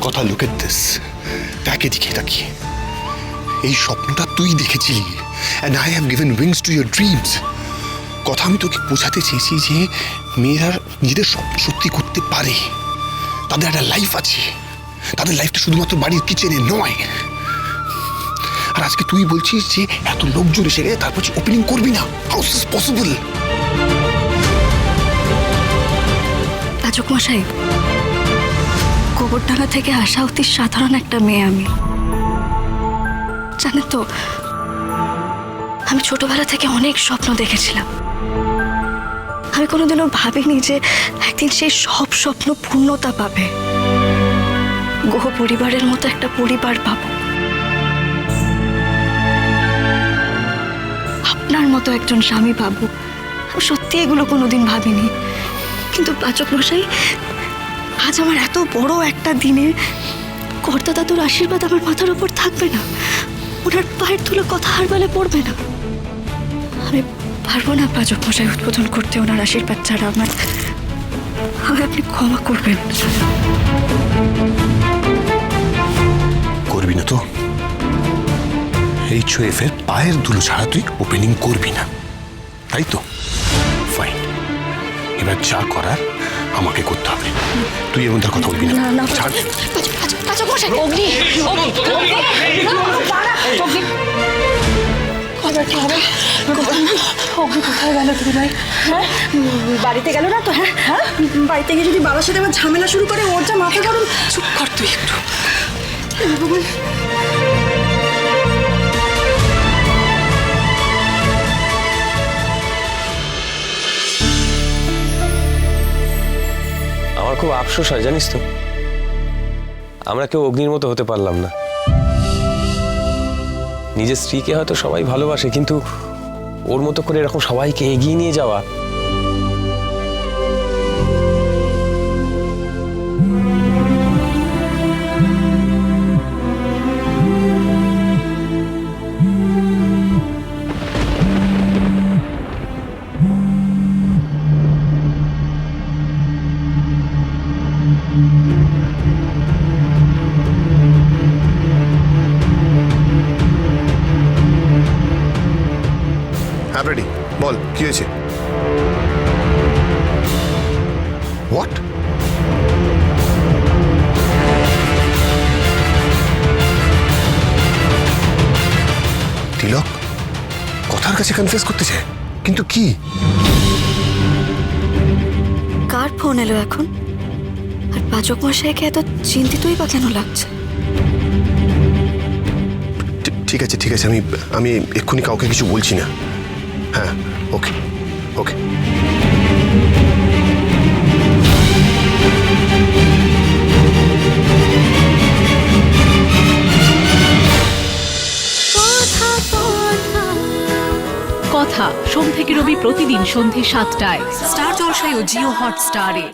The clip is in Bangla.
কথা, লুক এট দিস। দেখ এদিকে তাকিয়ে, এই স্বপ্নটা তুই দেখেছিলি, and I have given wings to your dreams। কথা আমি তোকে বোঝাতে চেয়েছি যে মেয়েরা নিজেদের স্বপ্ন সত্যি করতে পারে, তাদের একটা লাইফ আছে, তাদের লাইফটা শুধুমাত্র বাড়ির কিচেনে নয়। আর আজকে তুই বলছিস যে এত লোকজন এসে গেছে তারপর ওপেনিং করবি না। How is this possible? পাচক মশাই, গোবরডাঙ্গা থেকে আসা অতি সাধারণ একটা মেয়ে আমি। জানেন তো, আমি ছোটবেলা থেকে অনেক স্বপ্ন দেখেছিলাম। আমি কোনোদিনও ভাবিনি যে একদিন সেই সব স্বপ্ন পূর্ণতা পাবে, গোহ পরিবারের মতো একটা পরিবার পাবো, আপনার মতো একজন স্বামী পাবো। আমি সত্যি এগুলো কোনোদিন ভাবিনি। কিন্তু পাচক মশাই, আজ আমার এত বড় একটা দিনে কর্তা দাদুর আশীর্বাদ আমার মাথার উপর থাকবে না, ওনার পায়ের ধুলো কথা আর বেলা পড়বে না। আমি পারবো না পাচক মশাই উদ্বোধন করতে ওনার আশীর্বাদ ছাড়া। আমায় আপনি ক্ষমা করবেন। করবি না তো? HOF এর পায়ের ধুলো ছাড়া তুই ওপেনিং করবি না, তাই তো? ফাইন, এবার যা করার আমাকে করতে হবে। তুই এমন তার কথা বলবি না। ছাড়। পাচক মশাই, অগ্নি কোথায় গেল তুমি ভাই? হ্যাঁ, বাড়িতে গেল না তো? হ্যাঁ হ্যাঁ, বাড়িতে গিয়ে যদি বাবার সাথে আবার ঝামেলা শুরু করে, ওর যা মাথা গরম। চুপ কর তুই একটু। আমার খুব আফসোস হয় জানিস তো, আমরা কেউ অগ্নির মতো হতে পারলাম না। নিজের স্ত্রীকে হয়তো সবাই ভালোবাসে, কিন্তু ওর মতো করে এরকম সবাইকে এগিয়ে নিয়ে যাওয়া, হ্যাঁ রেডি, বল কি হয়েছে? হোয়াট? তিলক কথার কাছে কনফিউজ করতে চায়, কিন্তু কি? কার ফোন এলো এখন? আর পাচক মশাইকে এত চিন্তিতই বা কেন লাগছে? ঠিক আছে ঠিক আছে, আমি এক্ষুনি কাউকে কিছু বলছি না। হ্যাঁ, ওকে ওকে। কথা সোম থেকে রবি প্রতিদিন সন্ধ্যে ৭টায় স্টার জলসায় ও জিও হটস্টারে।